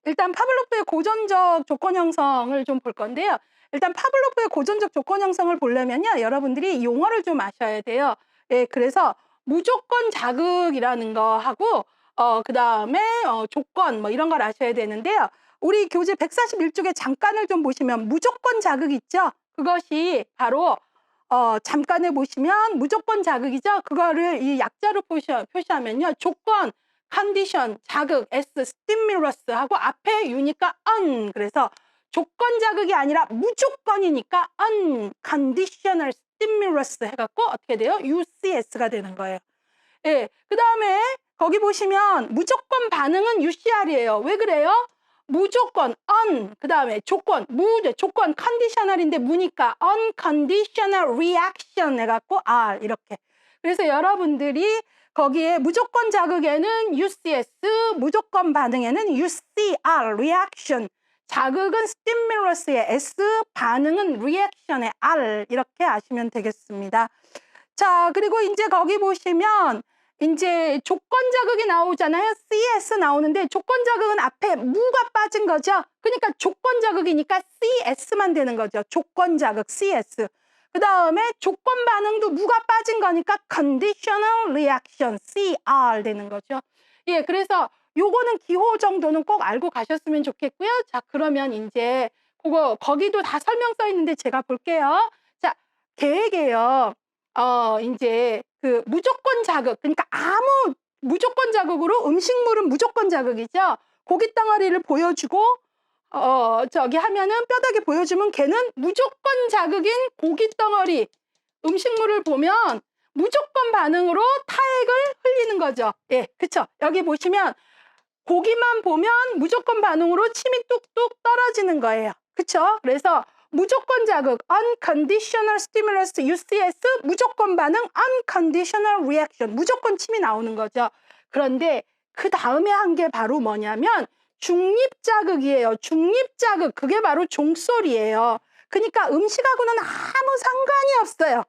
일단 파블로프의 고전적 조건 형성을 좀 볼 건데요. 일단 파블로프의 고전적 조건 형성을 보려면요, 여러분들이 용어를 좀 아셔야 돼요. 예, 그래서 무조건 자극이라는 거 하고 그다음에 조건 뭐 이런 걸 아셔야 되는데요. 우리 교재 141쪽에 잠깐을 좀 보시면 무조건 자극 있죠? 그것이 바로 잠깐에 보시면 무조건 자극이죠? 그거를 이 약자로 표시하면요. 조건, 컨디션, 자극, S, 스티뮬러스 하고 앞에 U니까 un. 그래서 조건 자극이 아니라 무조건이니까 unconditional stimulus 해갖고 어떻게 돼요? UCS가 되는 거예요. 예. 그 다음에 거기 보시면 무조건 반응은 UCR이에요. 왜 그래요? 무조건 그 다음에 조건 조건 컨디셔널인데 무니까 unconditional reaction 해갖고 R 이렇게. 그래서 여러분들이 거기에 무조건 자극에는 UCS, 무조건 반응에는 UCR reaction. 자극은 스티뮬러스의 S, 반응은 리액션의 R 이렇게 아시면 되겠습니다. 자, 그리고 이제 거기 보시면 이제 조건 자극이 나오잖아요. CS 나오는데 조건 자극은 앞에 무가 빠진 거죠. 그러니까 조건 자극이니까 CS만 되는 거죠. 조건 자극 CS. 그 다음에 조건 반응도 무가 빠진 거니까 conditional reaction CR 되는 거죠. 예, 그래서 요거는 기호 정도는 꼭 알고 가셨으면 좋겠고요. 자, 그러면 이제 그거 거기도 다 설명 써 있는데 제가 볼게요. 자, 계획이에요. 이제 그 무조건 자극, 그러니까 아무 무조건 자극으로 음식물은 무조건 자극이죠. 고기 덩어리를 보여주고 저기 하면은 뼈다귀 보여주면 걔는 무조건 자극인 고기 덩어리 음식물을 보면 무조건 반응으로 타액을 흘리는 거죠. 예, 그쵸? 여기 보시면 고기만 보면 무조건 반응으로 침이 뚝뚝 떨어지는 거예요. 그쵸? 그래서 무조건 자극, unconditional stimulus, UCS, 무조건 반응, unconditional reaction, 무조건 침이 나오는 거죠. 그런데 그 다음에 한 게 바로 뭐냐면 중립자극이에요. 중립자극, 그게 바로 종소리예요. 그러니까 음식하고는 아무 상관이 없어요.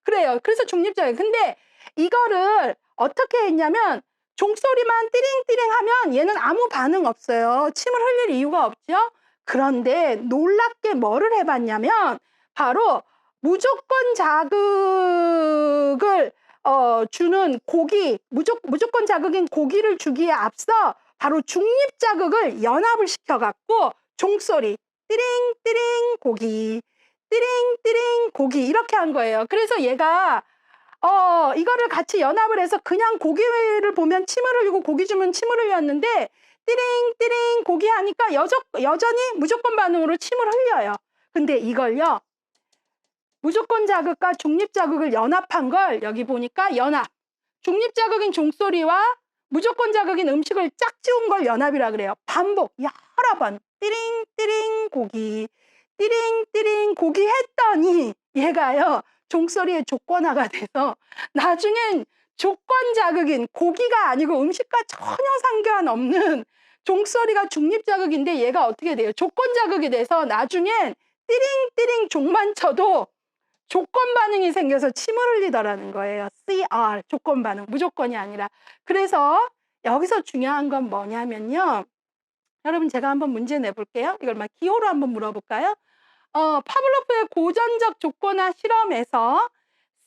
그래요. 그래서 중립자극. 근데 이거를 어떻게 했냐면 종소리만 띠링띠링 하면 얘는 아무 반응 없어요. 침을 흘릴 이유가 없죠. 그런데 놀랍게 뭐를 해봤냐면 바로 무조건 자극을 주는 고기, 무조건 자극인 고기를 주기에 앞서 바로 중립 자극을 연합을 시켜갖고 종소리 띠링띠링 고기, 띠링띠링 고기 이렇게 한 거예요. 그래서 얘가 이거를 같이 연합을 해서 그냥 고기를 보면 침을 흘리고 고기 주면 침을 흘렸는데 띠링띠링 고기 하니까 여전히 무조건 반응으로 침을 흘려요. 근데 이걸요, 무조건 자극과 중립 자극을 연합한 걸 여기 보니까 연합. 중립 자극인 종소리와 무조건 자극인 음식을 짝지운 걸 연합이라 그래요. 반복 여러 번 띠링띠링 고기, 띠링띠링 고기 했더니 얘가요 종소리의 조건화가 돼서 나중엔 조건 자극인 고기가 아니고 음식과 전혀 상관없는 종소리가 중립 자극인데 얘가 어떻게 돼요? 조건 자극이 돼서 나중엔 띠링띠링 종만 쳐도 조건 반응이 생겨서 침을 흘리더라는 거예요. CR, 조건 반응, 무조건이 아니라. 그래서 여기서 중요한 건 뭐냐면요. 여러분 제가 한번 문제 내볼게요. 이걸 막 기호로 한번 물어볼까요? 파블로프의 고전적 조건화 실험에서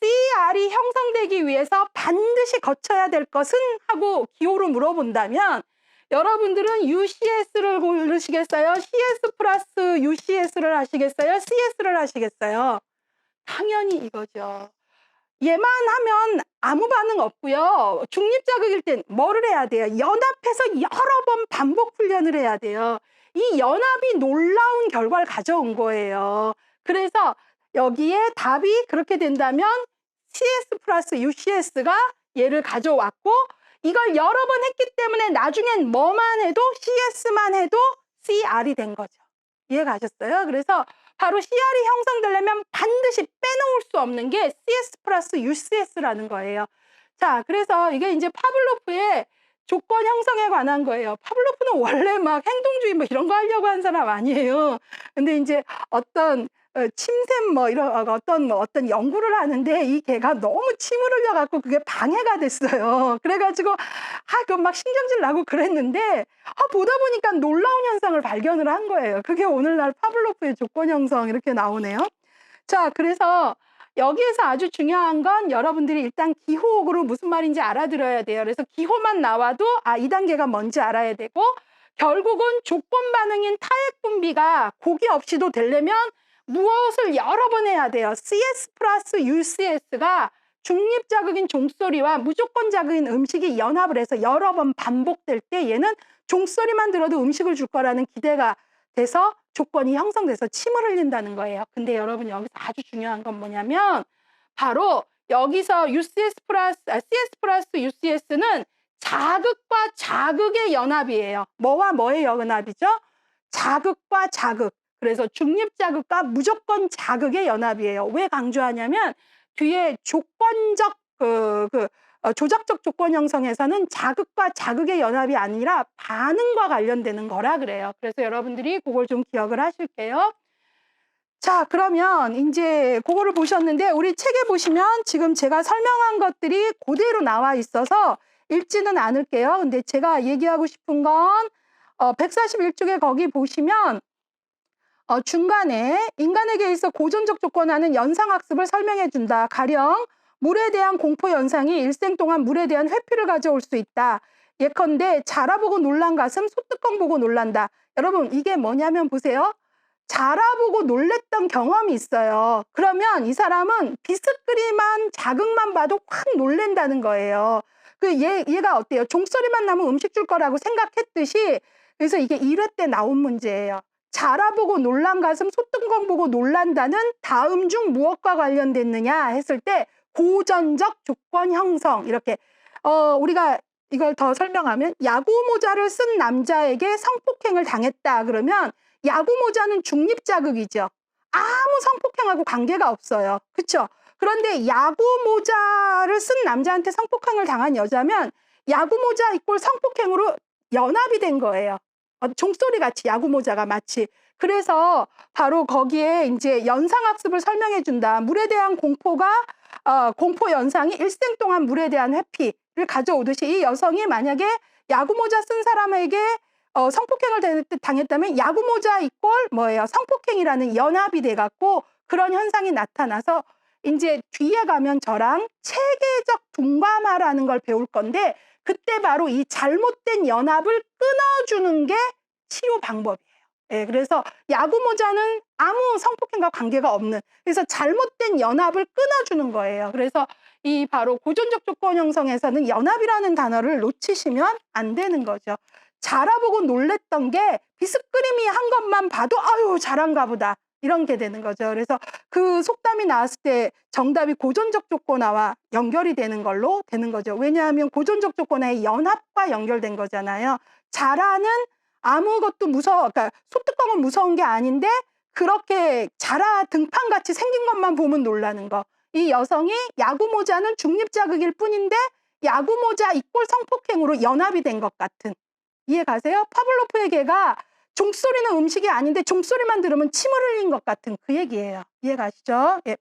CR이 형성되기 위해서 반드시 거쳐야 될 것은? 하고 기호로 물어본다면 여러분들은 UCS를 고르시겠어요? CS 플러스 UCS를 하시겠어요? CS를 하시겠어요? 당연히 이거죠. 얘만 하면 아무 반응 없고요. 중립자극일 땐 뭐를 해야 돼요? 연합해서 여러 번 반복 훈련을 해야 돼요. 이 연합이 놀라운 결과를 가져온 거예요. 그래서 여기에 답이 그렇게 된다면 CS 플러스 UCS가 얘를 가져왔고 이걸 여러 번 했기 때문에 나중엔 뭐만 해도 CS만 해도 CR이 된 거죠. 이해가셨어요? 그래서 바로 CR이 형성되려면 반드시 빼놓을 수 없는 게 CS 플러스 UCS라는 거예요. 자, 그래서 이게 이제 파블로프의 조건 형성에 관한 거예요. 파블로프는 원래 막 행동주의 뭐 이런 거 하려고 한 사람 아니에요. 근데 이제 어떤 침샘 뭐 이런 어떤 연구를 하는데 이 개가 너무 침을 흘려 갖고 그게 방해가 됐어요. 그래 가지고 그 막 신경질 나고 그랬는데 보다 보니까 놀라운 현상을 발견을 한 거예요. 그게 오늘날 파블로프의 조건 형성 이렇게 나오네요. 자, 그래서 여기에서 아주 중요한 건 여러분들이 일단 기호옥으로 무슨 말인지 알아들어야 돼요. 그래서 기호만 나와도 2단계가 뭔지 알아야 되고, 결국은 조건 반응인 타액 분비가 고기 없이도 되려면 무엇을 여러 번 해야 돼요. CS 플러스 UCS가 중립 자극인 종소리와 무조건 자극인 음식이 연합을 해서 여러 번 반복될 때 얘는 종소리만 들어도 음식을 줄 거라는 기대가 돼서 조건이 형성돼서 침을 흘린다는 거예요. 근데 여러분 여기서 아주 중요한 건 뭐냐면 바로 여기서 CS 플러스 UCS는 자극과 자극의 연합이에요. 뭐와 뭐의 연합이죠? 자극과 자극. 그래서 중립 자극과 무조건 자극의 연합이에요. 왜 강조하냐면 뒤에 조건적 조작적 조건 형성에서는 자극과 자극의 연합이 아니라 반응과 관련되는 거라 그래요. 그래서 여러분들이 그걸 좀 기억을 하실게요. 자, 그러면 이제 그거를 보셨는데 우리 책에 보시면 지금 제가 설명한 것들이 그대로 나와 있어서 읽지는 않을게요. 근데 제가 얘기하고 싶은 건 141쪽에 거기 보시면 중간에 인간에게 있어 고전적 조건하는 연상학습을 설명해 준다. 가령 물에 대한 공포 연상이 일생 동안 물에 대한 회피를 가져올 수 있다. 예컨대 자라보고 놀란 가슴 소뚜껑 보고 놀란다. 여러분 이게 뭐냐면 보세요. 자라보고 놀랬던 경험이 있어요. 그러면 이 사람은 비스크림한 자극만 봐도 확 놀랜다는 거예요. 얘가 어때요? 종소리만 나면 음식 줄 거라고 생각했듯이, 그래서 이게 1회 때 나온 문제예요. 자라보고 놀란 가슴 소뚜껑 보고 놀란다는 다음 중 무엇과 관련됐느냐 했을 때 고전적 조건 형성. 이렇게 우리가 이걸 더 설명하면 야구 모자를 쓴 남자에게 성폭행을 당했다 그러면 야구 모자는 중립 자극이죠. 아무 성폭행하고 관계가 없어요. 그렇죠? 그런데 야구 모자를 쓴 남자한테 성폭행을 당한 여자면 야구 모자 이꼴 성폭행으로 연합이 된 거예요. 종소리 같이 야구 모자가 마치. 그래서 바로 거기에 이제 연상학습을 설명해 준다. 물에 대한 공포가 공포 연상이 일생 동안 물에 대한 회피를 가져오듯이 이 여성이 만약에 야구 모자 쓴 사람에게 성폭행을 당했다면 야구 모자 이꼴 뭐예요? 성폭행이라는 연합이 돼 갖고 그런 현상이 나타나서 이제 뒤에 가면 저랑 체계적 둔감화라는 걸 배울 건데 그때 바로 이 잘못된 연합을 끊어주는 게 치료 방법이에요. 예, 그래서 야구 모자는 아무 성폭행과 관계가 없는, 그래서 잘못된 연합을 끊어주는 거예요. 그래서 이 바로 고전적 조건 형성에서는 연합이라는 단어를 놓치시면 안 되는 거죠. 자라보고 놀랬던 게 비스크림이 한 것만 봐도 아유 잘한가 보다 이런 게 되는 거죠. 그래서 그 속담이 나왔을 때 정답이 고전적 조건화와 연결이 되는 걸로 되는 거죠. 왜냐하면 고전적 조건화의 연합과 연결된 거잖아요. 자라는 아무것도 그러니까 소뚜껑은 무서운 게 아닌데 그렇게 자라 등판같이 생긴 것만 보면 놀라는 거. 이 여성이 야구 모자는 중립 자극일 뿐인데 야구 모자 이꼴 성폭행으로 연합이 된 것 같은. 이해 가세요? 파블로프의 개가 종소리는 음식이 아닌데 종소리만 들으면 침을 흘린 것 같은 그 얘기예요. 이해 가시죠? 예.